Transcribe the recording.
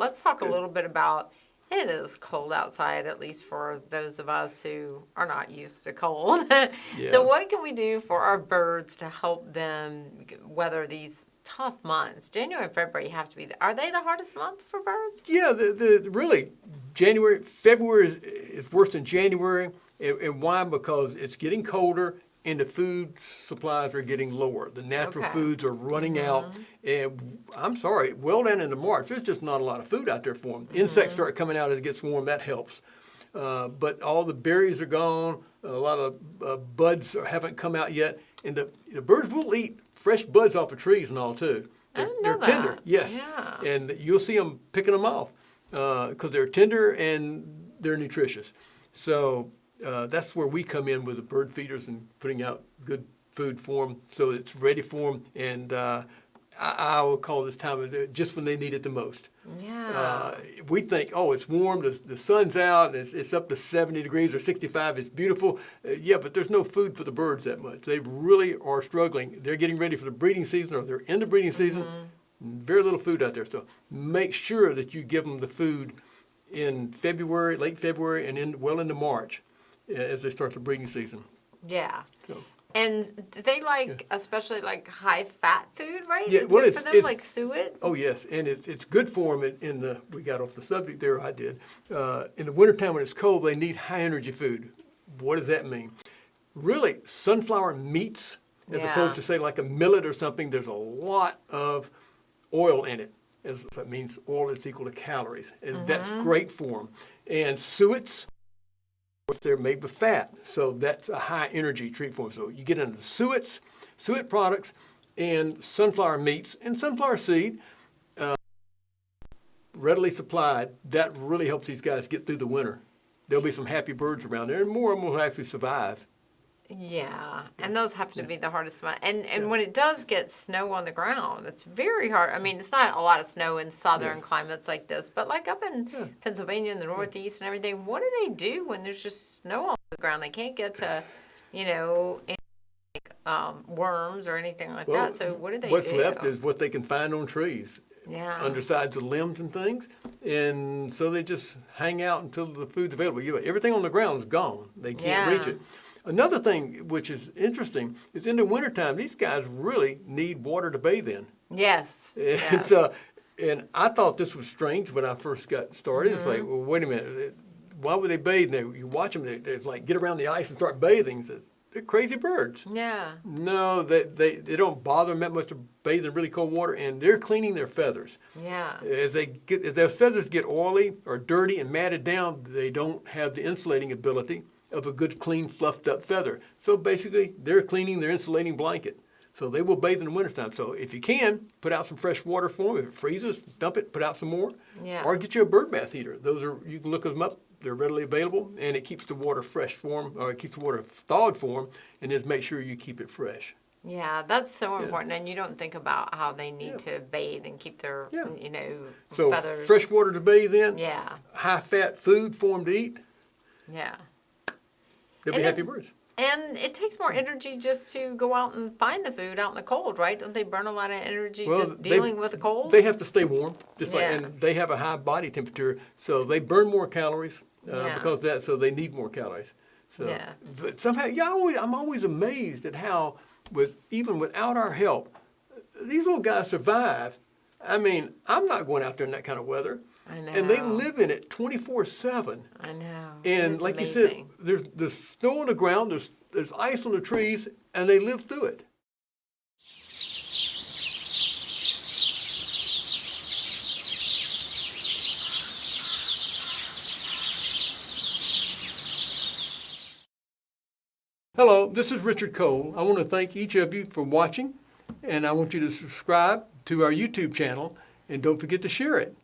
let's talk a little bit about, it is cold outside, at least for those of us who are not used to cold. So what can we do for our birds to help them weather these tough months? January and February have to be, are they the hardest months for birds? Yeah, really, February is worse than January. And why? Because it's getting colder and the food supplies are getting lower. The natural foods are running out. And I'm sorry, well down into March, there's just not a lot of food out there for them. Insects start coming out as it gets warm, that helps. But all the berries are gone. A lot of buds haven't come out yet. And the birds will eat fresh buds off of trees and all too. They're tender, yes. Yeah. And you'll see them picking them off because they're tender and they're nutritious. So that's where we come in with the bird feeders and putting out good food for them so it's ready for them. And I would call this time just when they need it the most. Yeah. We think, oh, it's warm, the sun's out, it's up to 70 degrees or 65, it's beautiful. Yeah, but there's no food for the birds that much. They really are struggling. They're getting ready for the breeding season, or they're in the breeding season. Very little food out there. So make sure that you give them the food in February, late February, and well into March as they start the breeding season. Yeah. So. And they like, especially like high-fat food, right? Yeah, it's well, good for them, like suet? Oh, yes, and it's good for them we got off the subject there, I did. In the wintertime when it's cold, they need high-energy food. What does that mean? Really, sunflower meats, as opposed to, say, like a millet or something, there's a lot of oil in it. That means oil is equal to calories, and that's great for them. And suets, they're made with fat, so that's a high energy treat for them. So you get into suet products, and sunflower meats and sunflower seed, readily supplied. That really helps these guys get through the winter. There'll be some happy birds around there, and more of them will actually survive. Yeah, and those have to be the hardest one. And when it does get snow on the ground, it's very hard. I mean, it's not a lot of snow in southern climates like this, but like up in Pennsylvania and the Northeast and everything, what do they do when there's just snow on the ground? They can't get to, worms or anything like that. So what do they do? What's left is what they can find on trees. Yeah. Undersides of limbs and things. And so they just hang out until the food's available. Everything on the ground is gone. They can't reach it. Another thing which is interesting is in the wintertime, these guys really need water to bathe in. Yes. And I thought this was strange when I first got started. It's like, well, wait a minute. Why would they bathe? You watch them, they like get around the ice and start bathing. They're crazy birds. Yeah. No, they don't bother them that much to bathe in really cold water, and they're cleaning their feathers. Yeah. As their feathers get oily or dirty and matted down, they don't have the insulating ability of a good, clean, fluffed up feather. So basically, they're cleaning their insulating blanket. So they will bathe in the wintertime. So if you can, put out some fresh water for them. If it freezes, dump it, put out some more. Yeah. Or get you a bird bath heater. You can look them up. They're readily available, and it keeps the water fresh for them, or it keeps the water thawed for them, and just make sure you keep it fresh. Yeah, that's so important. And you don't think about how they need to bathe and keep their, so feathers. Fresh water to bathe in. Yeah. High-fat food for them to eat. Yeah. They'll be happy birds. And it takes more energy just to go out and find the food out in the cold, right? Don't they burn a lot of energy just dealing with the cold? They have to stay warm, and they have a high body temperature, so they burn more calories because of that. So they need more calories. So, but somehow, I'm always amazed at how, even without our help, these little guys survive. I mean, I'm not going out there in that kind of weather. I know. And they live in it 24/7. I know. And like you said, there's snow on the ground, there's ice on the trees, and they live through it. Hello, this is Richard Cole. I want to thank each of you for watching, and I want you to subscribe to our YouTube channel, and don't forget to share it.